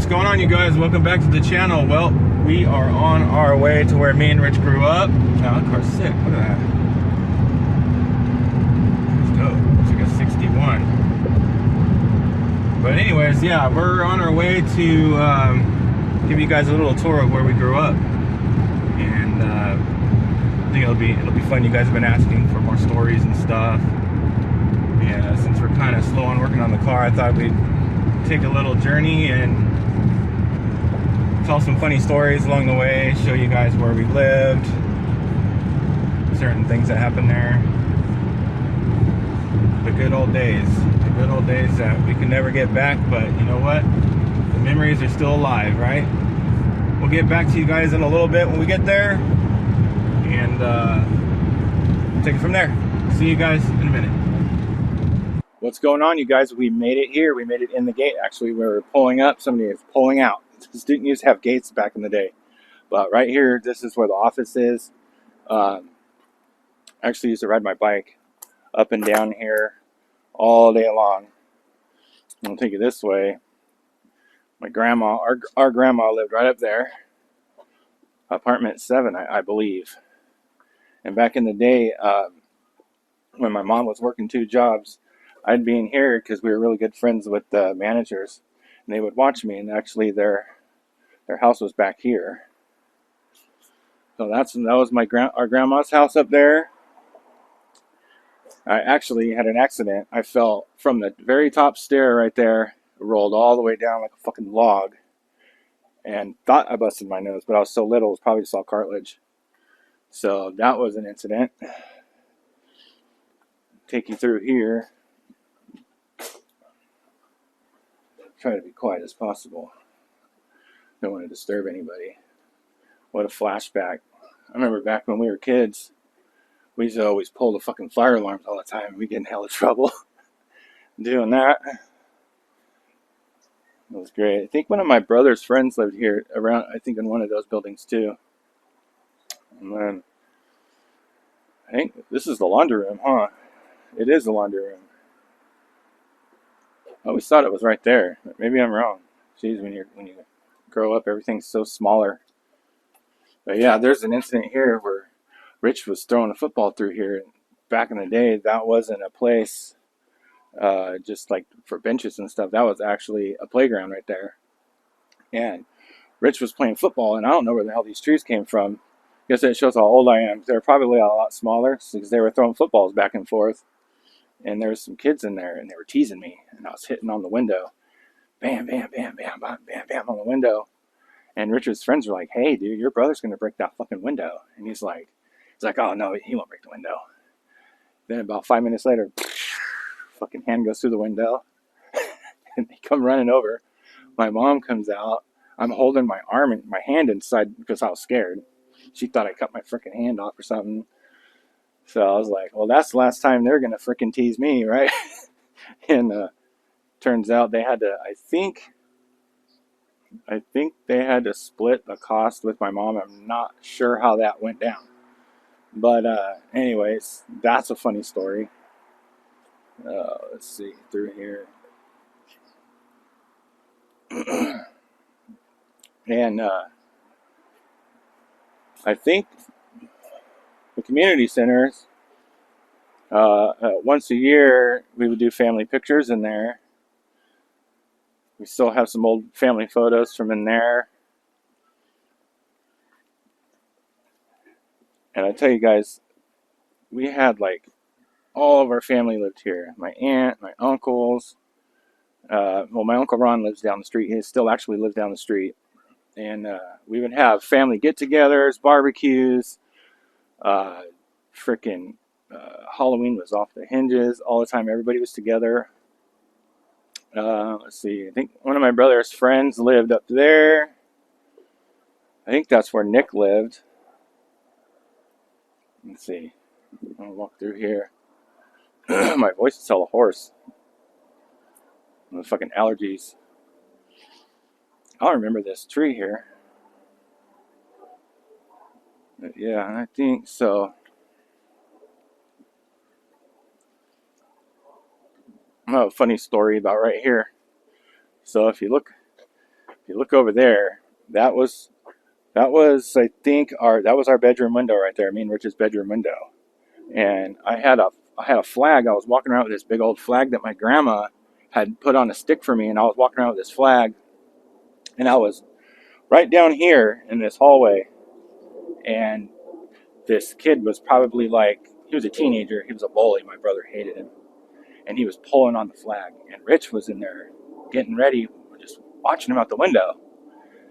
What's going on, you guys? Welcome back to the channel. Well, we are on our way to where me and Rich grew up. Now, that car's sick. Look at that. It's dope. It's like a 61. But anyways, yeah, we're on our way to give you guys a little tour of where we grew up. And I think it'll be fun. You guys have been asking for more stories and stuff. And since we're kind of slow on working on the car, I thought we'd take a little journey and tell some funny stories along the way, show you guys where we lived, certain things that happened there. The good old days that we can never get back, but you know what? The memories are still alive, right? We'll get back to you guys in a little bit when we get there, and take it from there. See you guys in a minute. What's going on, you guys? We made it here. We made it in the gate. Actually, we were pulling up. Somebody is pulling out. This didn't used to have gates back in the day. But right here, this is where the office is. I actually used to ride my bike up and down here all day long. I'll take it this way. My grandma, our grandma lived right up there. Apartment 7, I believe. And back in the day, when my mom was working 2 jobs, I'd be in here because we were really good friends with the managers, and they would watch me. And actually, their house was back here. So that was our grandma's house up there. I actually had an accident. I fell from the very top stair right there, rolled all the way down like a fucking log, and thought I busted my nose, but I was so little, it was probably just all cartilage. So that was an incident. Take you through here. Try to be quiet as possible. Don't want to disturb anybody. What a flashback. I remember back when we were kids, we used to always pull the fucking fire alarms all the time. We get in hella trouble doing that. It was great. I think one of my brother's friends lived here around, I think in one of those buildings too. And then, I think this is the laundry room, huh? It is the laundry room. I always thought it was right there. Maybe I'm wrong. Jeez, when you grow up, everything's so smaller. But yeah, there's an incident here where Rich was throwing a football through here. Back in the day, that wasn't a place just like for benches and stuff. That was actually a playground right there. And Rich was playing football, and I don't know where the hell these trees came from. I guess it shows how old I am. They're probably a lot smaller because they were throwing footballs back and forth. And there was some kids in there, and they were teasing me. And I was hitting on the window. Bam, bam, bam, bam, bam, bam, bam on the window. And Richard's friends were like, "Hey, dude, your brother's going to break that fucking window." And he's like, "Oh, no, he won't break the window." Then about 5 minutes later, fucking hand goes through the window. And they come running over. My mom comes out. I'm holding my arm and my hand inside because I was scared. She thought I cut my freaking hand off or something. So I was like, well, that's the last time they're going to freaking tease me, right? And turns out they had to, I think they had to split the cost with my mom. I'm not sure how that went down. But anyways, that's a funny story. Let's see, through here. And I think the community centers, once a year, we would do family pictures in there. We still have some old family photos from in there. And I tell you guys, we had like all of our family lived here. My aunt, my uncles. Well, my Uncle Ron lives down the street. He still actually lives down the street. And we would have family get-togethers, barbecues. Freaking Halloween was off the hinges all the time. Everybody was together. Let's see. I think one of my brother's friends lived up there. I think that's where Nick lived. Let's see. I'm gonna walk through here. My voice is hella hoarse. The fucking allergies. I'll remember this tree here. Yeah, I think so. Oh, funny story about right here. So if you look you look over there, that was I think our bedroom window right there. Me and Rich's bedroom window. And I had a flag. I was walking around with this big old flag that my grandma had put on a stick for me, and I was walking around with this flag, and I was right down here in this hallway, and this kid was probably like, he was a teenager. He was a bully. My brother hated him, and he was pulling on the flag, and Rich was in there getting ready, just watching him out the window.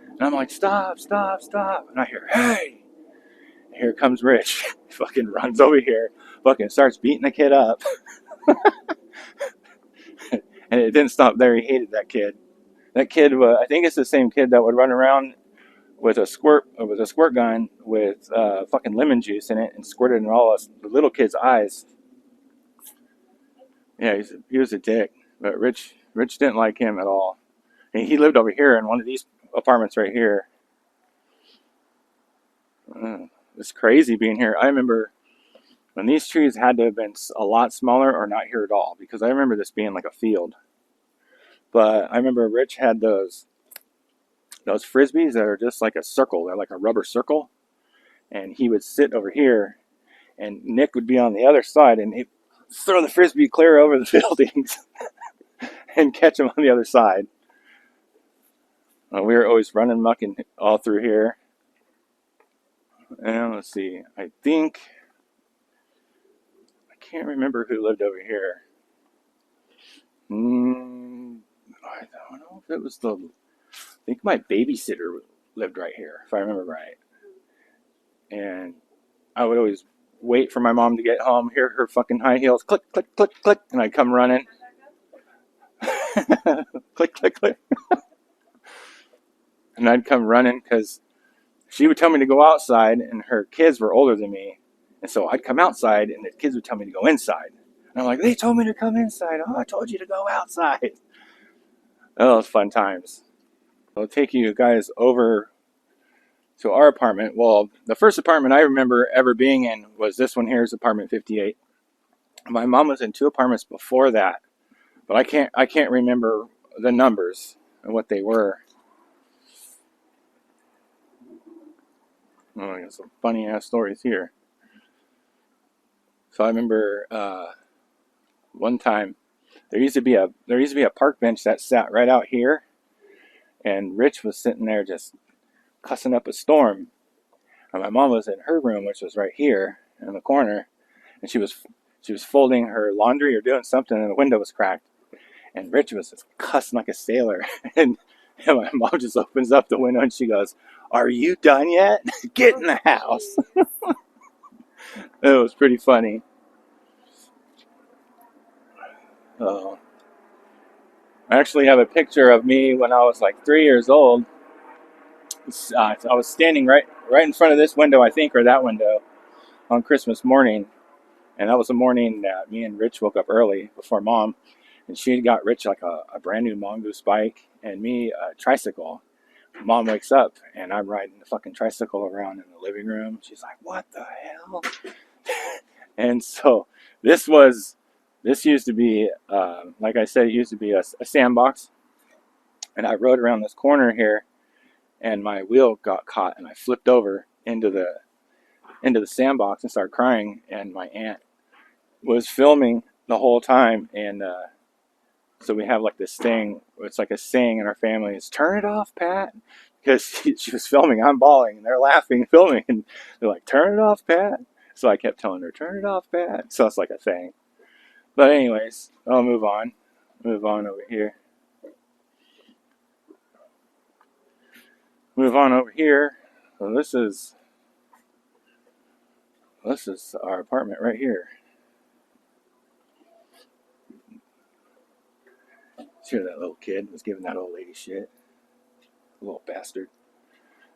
And I'm like, stop, stop, stop. And I hear, hey, and here comes Rich. He fucking runs over here, fucking starts beating the kid up. And it didn't stop there. He hated that kid. That kid, I think it's the same kid that would run around with a squirt gun with fucking lemon juice in it and squirt it in all us the little kids' eyes. Yeah, he was a dick. But Rich didn't like him at all. And he lived over here in one of these apartments right here. It's crazy being here. I remember when these trees had to have been a lot smaller or not here at all, because I remember this being like a field. But I remember Rich had those frisbees that are just like a circle. They're like a rubber circle. And he would sit over here, and Nick would be on the other side, and he'd throw the frisbee clear over the buildings and catch him on the other side. We were always running mucking all through here. And let's see, I can't remember who lived over here. I don't know if it was I think my babysitter lived right here, if I remember right. And I would always wait for my mom to get home, hear her fucking high heels click, click, click, click, and I'd come running. Click, click, click. And I'd come running because she would tell me to go outside, and her kids were older than me. And so I'd come outside, and the kids would tell me to go inside. And I'm like, they told me to come inside. Oh, I told you to go outside. Oh, those fun times. I'll take you guys over to our apartment. Well, the first apartment I remember ever being in was this one here, is apartment 58. My mom was in 2 apartments before that, but I can't remember the numbers and what they were. Oh, I got some funny ass stories here. So I remember one time there used to be a park bench that sat right out here, and Rich was sitting there just cussing up a storm. And my mom was in her room, which was right here in the corner, and she was folding her laundry or doing something, and the window was cracked. And Rich was just cussing like a sailor. And my mom just opens up the window and she goes, "Are you done yet? Get in the house." It was pretty funny. I actually have a picture of me when I was like 3 years old. I was standing right in front of this window, I think, or that window, on Christmas morning. And that was the morning that me and Rich woke up early before Mom. And she had got Rich like a brand new Mongoose bike, and me a tricycle. Mom wakes up, and I'm riding the fucking tricycle around in the living room. She's like, "What the hell?" And so this used to be, like I said, it used to be a sandbox. And I rode around this corner here, and my wheel got caught, and I flipped over into the sandbox and started crying. And my aunt was filming the whole time, and so we have like this thing. It's like a saying in our family: is "Turn it off, Pat," because she was filming. I'm bawling, and they're laughing, filming, and they're like, "Turn it off, Pat." So I kept telling her, "Turn it off, Pat." So it's like a thing. But anyways, I'll move on. Move on over here. Move on over here. So this is our apartment right here. Sure, that little kid was giving that old lady shit. Little bastard.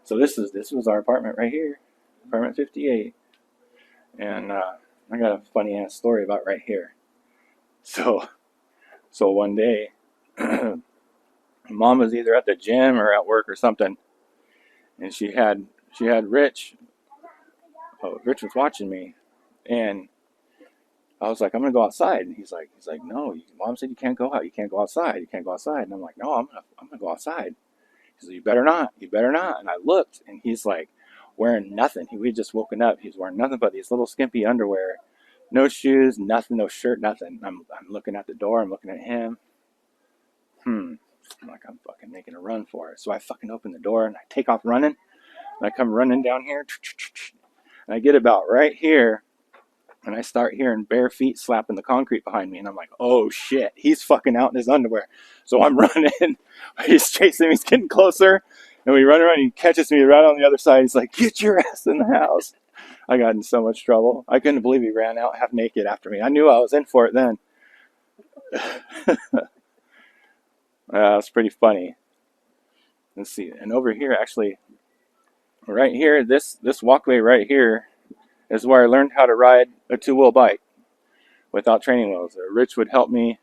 So this was our apartment right here, apartment 58, and I got a funny ass story about right here. So one day, Mom was either at the gym or at work or something, and she had Rich. Oh, Rich was watching me, and I was like, "I'm gonna go outside." And he's like, "No, Mom said you can't go out. You can't go outside. You can't go outside." And I'm like, "No, I'm gonna go outside." He's like, you better not, you better not. And I looked, and he's like wearing nothing. We had just woken up. He's wearing nothing but these little skimpy underwear, no shoes, nothing, no shirt, nothing. I'm looking at the door. I'm looking at him. I'm like, I'm fucking making a run for it. So I fucking open the door and I take off running. And I come running down here, and I get about right here, and I start hearing bare feet slapping the concrete behind me, and I'm like, oh shit, he's fucking out in his underwear. So I'm running, he's chasing me, he's getting closer, and we run around, and he catches me right on the other side. He's like, get your ass in the house. I got in so much trouble. I couldn't believe he ran out half naked after me. I knew I was in for it then. It's pretty funny. Let's see, and over here, actually, right here, this walkway right here is where I learned how to ride a two-wheel bike without training wheels. Rich would help me,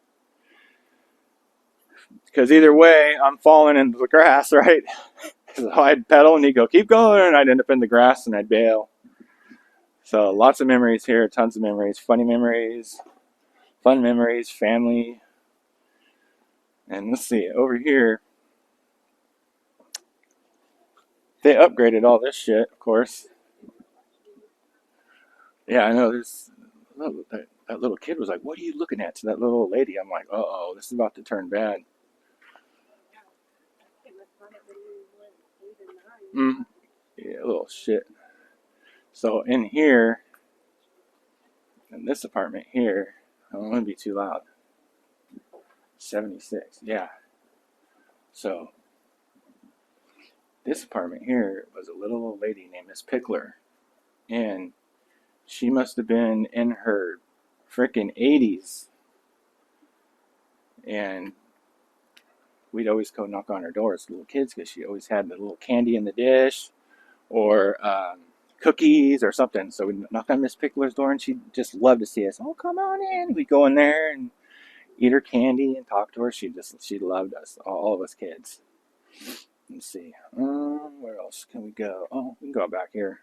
because either way, I'm falling into the grass, right? So I'd pedal and he'd go, keep going, and I'd end up in the grass and I'd bail. So lots of memories here, tons of memories, funny memories, fun memories, family. And let's see, over here, they upgraded all this shit, of course. Yeah, I know. That little kid was like, what are you looking at, to that little lady? I'm like, uh-oh, this is about to turn bad. Yeah, little shit. So in here, in this apartment here, I don't want to be too loud. 76, yeah. So this apartment here was a little old lady named Miss Pickler, and she must have been in her frickin' 80s, and we'd always go knock on her door as little kids because she always had the little candy in the dish or cookies or something. So we'd knock on Miss Pickler's door, and she'd just love to see us. Oh, come on in. We'd go in there and eat her candy and talk to her. She loved us, all of us kids. Let's see. Where else can we go? Oh, we can go back here.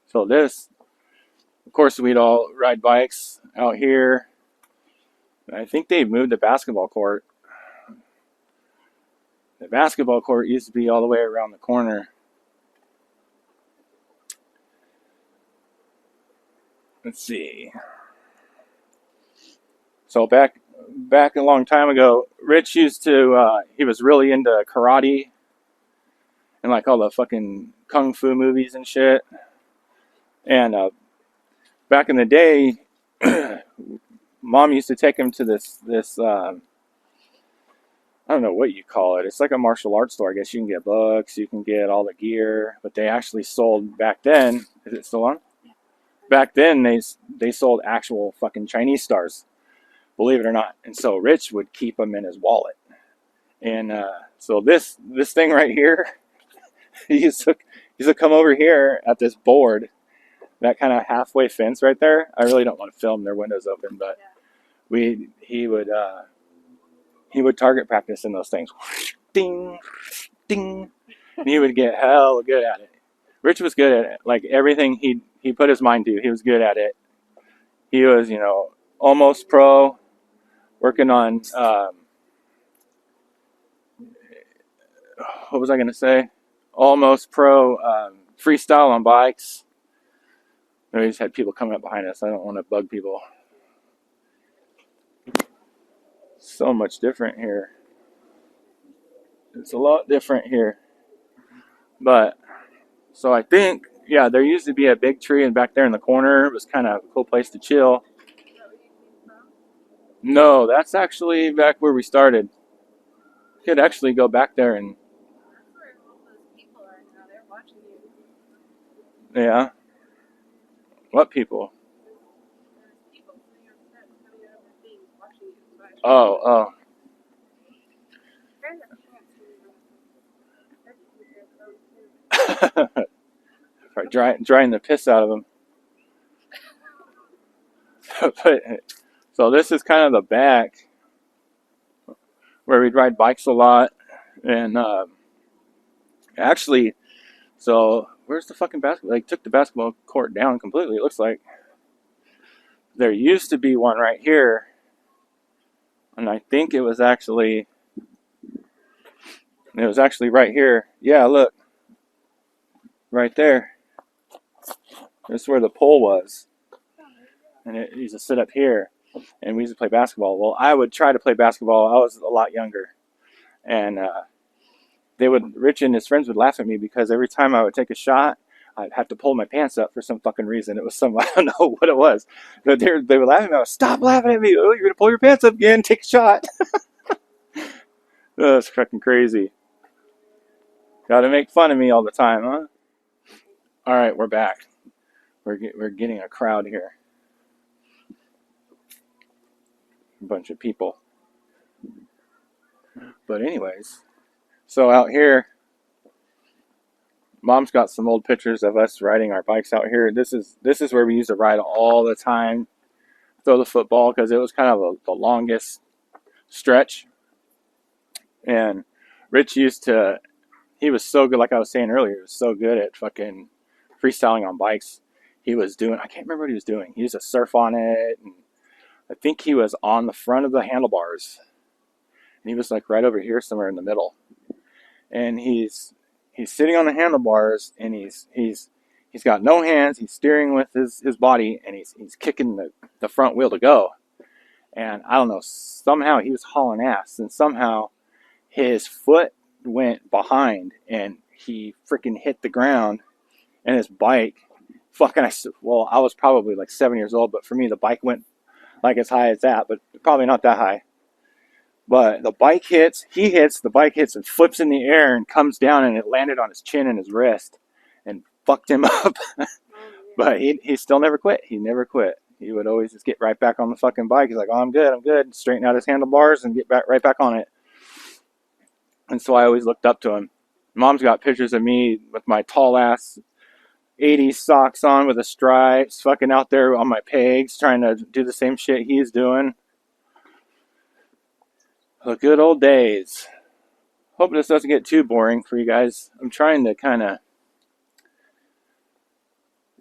So this, of course, we'd all ride bikes out here. I think they moved the basketball court. The basketball court used to be all the way around the corner. Let's see. So back a long time ago, Rich used to, he was really into karate and like all the fucking kung fu movies and shit. And back in the day, Mom used to take him to this I don't know what you call it. It's like a martial arts store. I guess you can get books, you can get all the gear, but they actually sold back then. Is it still on? Back then, they sold actual fucking Chinese stars, believe it or not. And so Rich would keep them in his wallet. And so this thing right here, he used to come over here at this board, that kind of halfway fence right there. I really don't want to film their windows open, but he would target practice in those things. Ding, ding. And he would get hella good at it. Rich was good at it. Like everything he put his mind to, he was good at it. He was, almost pro, working on, what was I going to say? Almost pro freestyle on bikes. We just had people coming up behind us. I don't want to bug people. So much different here. It's a lot different here. But, so I think, yeah, there used to be a big tree, and back there in the corner, it was kind of a cool place to chill. No, that's actually back where we started. Could actually go back there and. Yeah. What people? Oh. Drying the piss out of them. But, so this is kind of the back where we'd ride bikes a lot, and actually, so where's the fucking basketball? They took the basketball court down completely. It looks like there used to be one right here, and I think it was actually And it was actually right here. Yeah, look, right there. This is where the pole was. And it used to sit up here. And we used to play basketball. Well, I would try to play basketball. I was a lot younger. And Rich and his friends would laugh at me because every time I would take a shot, I'd have to pull my pants up for some fucking reason. It was some, I don't know what it was. But they would laugh at me. I would, stop laughing at me. Oh, you're going to pull your pants up again. Take a shot. Oh, it's fucking crazy. Got to make fun of me all the time, huh? All right, we're back. We're getting a crowd here. A bunch of people. But anyways, so out here, Mom's got some old pictures of us riding our bikes out here. This is where we used to ride all the time, throw the football, because it was kind of the longest stretch. And Rich he was so good, like I was saying earlier, he was so good at fucking freestyling on bikes. He was doing, I can't remember what he was doing. He used to surf on it, and I think he was on the front of the handlebars. And he was like right over here somewhere in the middle. And he's sitting on the handlebars, and he's got no hands. He's steering with his body, and he's kicking the front wheel to go. And I don't know, somehow he was hauling ass, and somehow his foot went behind, and he freaking hit the ground, and his bike, I was probably like 7 years old, but for me, the bike went like as high as that, but probably not that high. But the bike hits, the bike hits and flips in the air and comes down, and it landed on his chin and his wrist and fucked him up. But he still never quit. He never quit. He would always just get right back on the fucking bike. He's like, oh, I'm good. Straighten out his handlebars and get right back on it. And so I always looked up to him. Mom's got pictures of me with my tall ass 80s socks on with the stripes, fucking out there on my pegs, trying to do the same shit he's doing. The good old days. Hope this doesn't get too boring for you guys. I'm trying to kind of,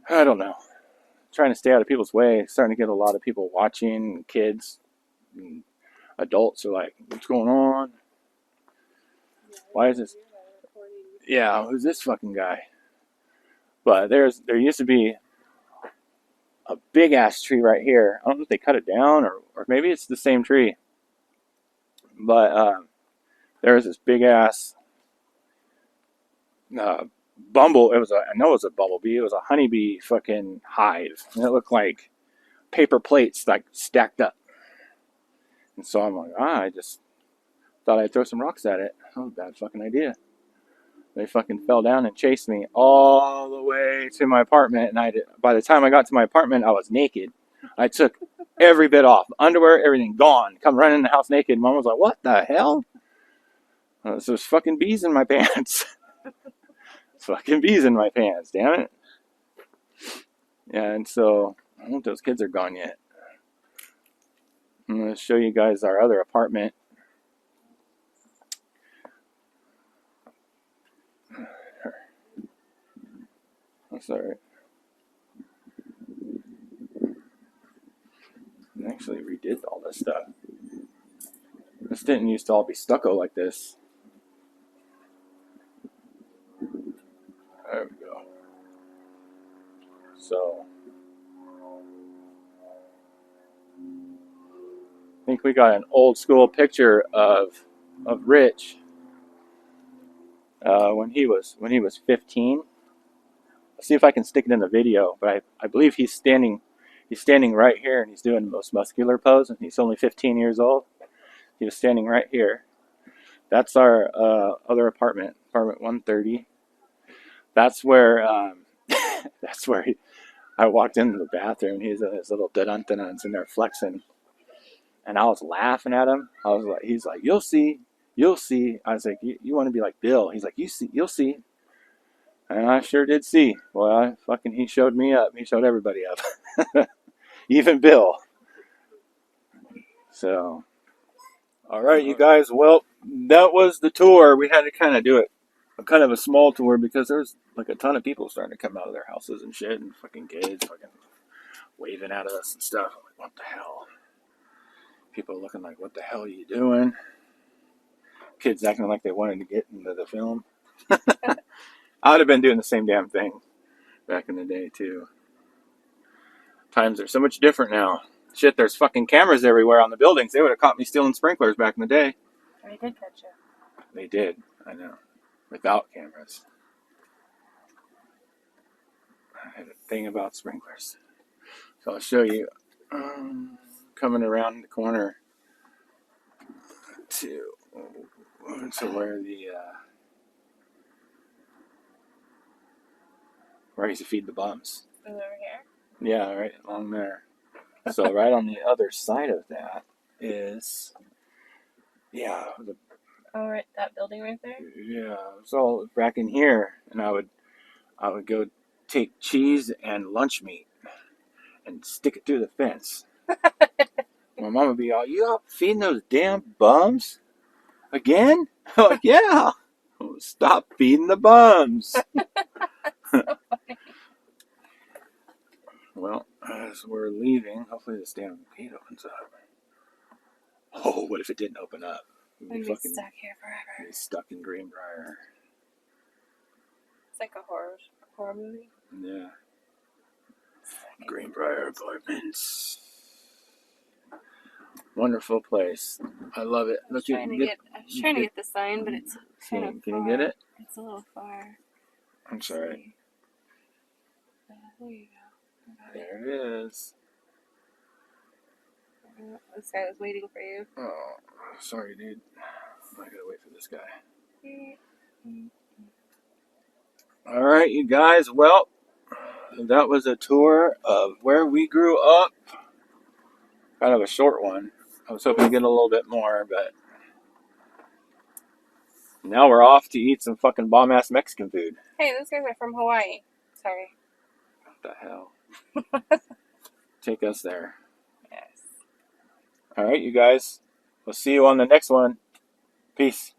I don't know, trying to stay out of people's way. Starting to get a lot of people watching, kids, and adults are like, what's going on? Why is this? Yeah, who's this fucking guy? But there used to be a big ass tree right here. I don't know if they cut it down or maybe it's the same tree. But there was this big ass bumble. I know it was a bumblebee. It was a honeybee fucking hive, and it looked like paper plates like stacked up. And so I'm like, I just thought I'd throw some rocks at it. That was a bad fucking idea. They fucking fell down and chased me all the way to my apartment. And by the time I got to my apartment, I was naked. I took every bit off. Underwear, everything gone. Come running in the house naked. Mom was like, what the hell? So there's fucking bees in my pants. Fucking bees in my pants, damn it. Yeah, and so I don't know if those kids are gone yet. I'm going to show you guys our other apartment. That's alright. I actually redid all this stuff. This didn't used to all be stucco like this. There we go. So I think we got an old school picture of Rich when he was 15. Let's see if I can stick it in the video. But I believe he's standing right here, and he's doing the most muscular pose. And he's only 15 years old. He was standing right here. That's our other apartment 130. That's where I walked into the bathroom. He's in his little dun-dun-duns in there flexing. And I was laughing at him. He's like, you'll see. I was like, you want to be like Bill? He's like, you'll see. And I sure did see. Well, he showed me up. He showed everybody up. Even Bill. So, all right, you guys. Well, that was the tour. We had to kind of do it. Kind of a small tour because there's like a ton of people starting to come out of their houses and shit, and fucking kids fucking waving at us and stuff. I'm like, what the hell? People looking like, what the hell are you doing? kids acting like they wanted to get into the film. I would have been doing the same damn thing back in the day, too. Times are so much different now. Shit, there's fucking cameras everywhere on the buildings. They would have caught me stealing sprinklers back in the day. They did catch you. They did, I know. Without cameras. I had a thing about sprinklers. So I'll show you. Coming around the corner to where where I used to feed the bums. Is it over here? Yeah, right along there. So right on the other side of that is, Oh, right, that building right there? yeah, it's all back in here. And I would go take cheese and lunch meat and stick it through the fence. My mom would be all, "You out feeding those damn bums? Again?" I'm like, "Yeah. Stop feeding the bums." So funny. Well, as we're leaving, hopefully this damn gate opens up. Oh, what if it didn't open up? We'd be stuck here forever. Be stuck in Greenbrier. It's like a horror movie. Yeah. Greenbrier Apartments. Wonderful place. I love it. I was trying to get the sign, but it's kind of far. Can you get it? It's a little far. I'm sorry. There you go. There it is. This guy was waiting for you. Oh, sorry, dude. I gotta wait for this guy. All right, you guys. Well, that was a tour of where we grew up. Kind of a short one. I was hoping to get a little bit more, but now we're off to eat some fucking bomb-ass Mexican food. Hey, those guys are from Hawaii. Sorry. What the hell? Take us there. Yes. All right, you guys. We'll see you on the next one. Peace.